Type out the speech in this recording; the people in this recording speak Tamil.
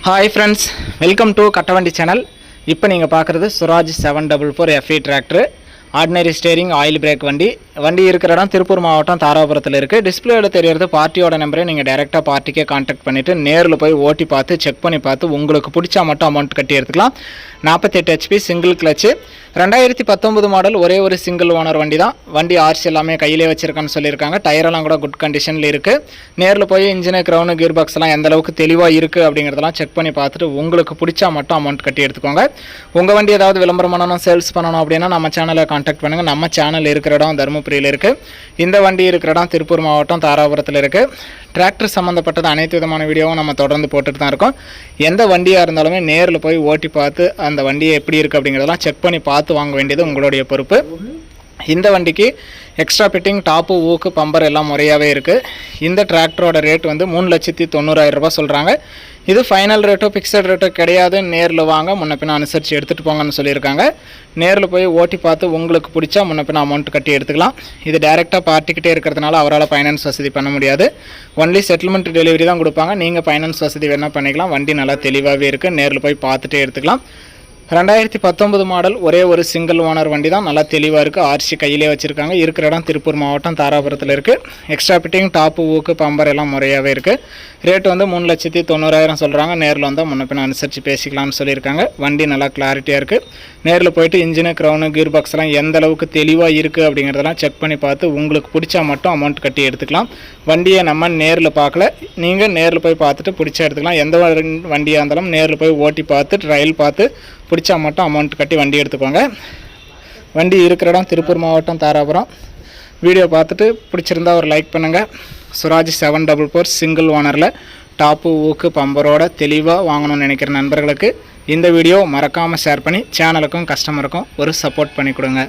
Hi friends, welcome to Kattavandi channel. இப்போ நீங்க பார்க்கிறது Suraj 744 FE tractor ordinary steering oil break வண்டி இருக்கிற இடம் திருப்பூர் மாவட்டம் தாராபுரத்தில் இருக்குது. டிஸ்பிளேல தெரியறது பார்ட்டியோட நம்பரை நீங்கள் டைரெக்டாக பார்ட்டிக்கே கான்டாக்ட் பண்ணிவிட்டு நேரில் போய் ஓட்டி பார்த்து செக் பண்ணி பார்த்து உங்களுக்கு பிடிச்சா மட்டும் அமௌண்ட் கட்டி எடுத்துக்கலாம். 48 HP சிங்கிள் கிளச்சு 2019 மாடல் ஒரே ஒரு சிங்கிள் ஓனர் வண்டி தான். வண்டி ஆர்சி எல்லாமே கையிலே வச்சுருக்கான்னு சொல்லியிருக்காங்க. டயரெல்லாம் கூட குட் கண்டிஷனில் இருக்குது. நேரில் போய் இன்ஜினு க்ரௌனு கியர் பாக்ஸ்லாம் எந்த அளவுக்கு தெளிவாக இருக்குது அப்படிங்கிறதெல்லாம் செக் பண்ணி பார்த்துட்டு உங்களுக்கு பிடிச்சா மட்டும் அமௌண்ட் கட்டி எடுத்துக்கோங்க. உங்கள் வண்டி ஏதாவது விளம்பரம் பண்ணணும் சேல்ஸ் பண்ணணும் அப்படின்னா நம்ம சேனலை கான்டாக்ட் பண்ணுங்கள். நம்ம சேனல் இருக்கிற இடம் தருமபுரியில் இருக்குது. இந்த வண்டி இருக்கிற இடம் திருப்பூர் மாவட்டம் தாராபுரத்தில் இருக்குது. டிராக்டர் சம்மந்தப்பட்டது அனைத்து விதமான வீடியோவும் நம்ம தொடர்ந்து போட்டுட்டு தான் இருக்கோம். எந்த வண்டியாக இருந்தாலுமே நேரில் போய் ஓட்டி பார்த்து அந்த வண்டியை எப்படி இருக்குது அப்படிங்கிறதெல்லாம் செக் பண்ணி பார்த்து வாங்க வேண்டியது உங்களுடைய பொறுப்பு. இந்த வண்டிக்கு எக்ஸ்ட்ரா ஃபிட்டிங் டாப்பு ஊக்கு பம்பர் எல்லாம் முறையாகவே இருக்குது. இந்த டிராக்டரோட ரேட் வந்து 3,90,000 ரூபாய் சொல்கிறாங்க. இது ஃபைனல் ரேட்டோ ஃபிக்ஸட் ரேட்டோ கிடையாது. நேரில் வாங்க முன்ன பின்ன அனுசரித்து எடுத்துகிட்டு போங்கன்னு சொல்லியிருக்காங்க. நேரில் போய் ஓட்டி பார்த்து உங்களுக்கு பிடிச்சா முன்ன பின்ன அமௌண்ட் கட்டி எடுத்துக்கலாம். இது டேரெக்டாக பார்ட்டிக்கிட்டே இருக்கிறதுனால அவரால் ஃபைனான்ஸ் வசதி பண்ண முடியாது. ஒன்லி செட்டில்மெண்ட் டெலிவரி தான் கொடுப்பாங்க. நீங்கள் ஃபைனான்ஸ் வசதி வேணால் பண்ணிக்கலாம். வண்டி நல்லா தெளிவாகவே இருக்குது. நேரில் போய் பார்த்துட்டே எடுத்துக்கலாம். 2019 மாடல் ஒரே ஒரு சிங்கிள் ஓனர் வண்டி தான். நல்லா தெளிவாக இருக்குது. ஆர்சி கையிலே வச்சுருக்காங்க. இருக்கிற இடம் திருப்பூர் மாவட்டம் தாராபுரத்தில் இருக்குது. எக்ஸ்ட்ரா ஃபிட்டிங் டாப்பு ஊக்கு பம்பர் எல்லாம் முறையாகவே இருக்குது. ரேட் வந்து 3,90,000 சொல்கிறாங்க. நேரில் வந்தால் முன்ன பின்ன அனுசரித்து பேசிக்கலாம்னு சொல்லியிருக்காங்க. வண்டி நல்லா கிளாரிட்டியாக இருக்குது. நேரில் போய்ட்டு இன்ஜினு க்ரௌனு கீர் பாக்ஸ்லாம் எந்த அளவுக்கு தெளிவாக இருக்குது அப்படிங்கிறதெல்லாம் செக் பண்ணி பார்த்து உங்களுக்கு பிடிச்சா மட்டும் அமௌண்ட் கட்டி எடுத்துக்கலாம். வண்டியை நம்ம நேரில் பார்க்கல, நீங்கள் நேரில் போய் பார்த்துட்டு பிடிச்சா எடுத்துக்கலாம். எந்த வண்டியாக இருந்தாலும் நேரில் போய் ஓட்டி பார்த்து ட்ரையல் பார்த்து பிடிச்சா மட்டும் அமௌண்ட் கட்டி வண்டி எடுத்துக்கோங்க. வண்டி இருக்கிற இடம் திருப்பூர் மாவட்டம் தாராபுரம். வீடியோ பார்த்துட்டு பிடிச்சிருந்தா ஒரு லைக் பண்ணுங்கள். சுராஜ் 744 சிங்கிள் ஓனரில் டாப்பு ஊக்கு பம்பரோட தெளிவாக வாங்கணும்னு நினைக்கிற நண்பர்களுக்கு இந்த வீடியோ மறக்காமல் ஷேர் பண்ணி சேனலுக்கும் கஸ்டமருக்கும் ஒரு சப்போர்ட் பண்ணி கொடுங்க.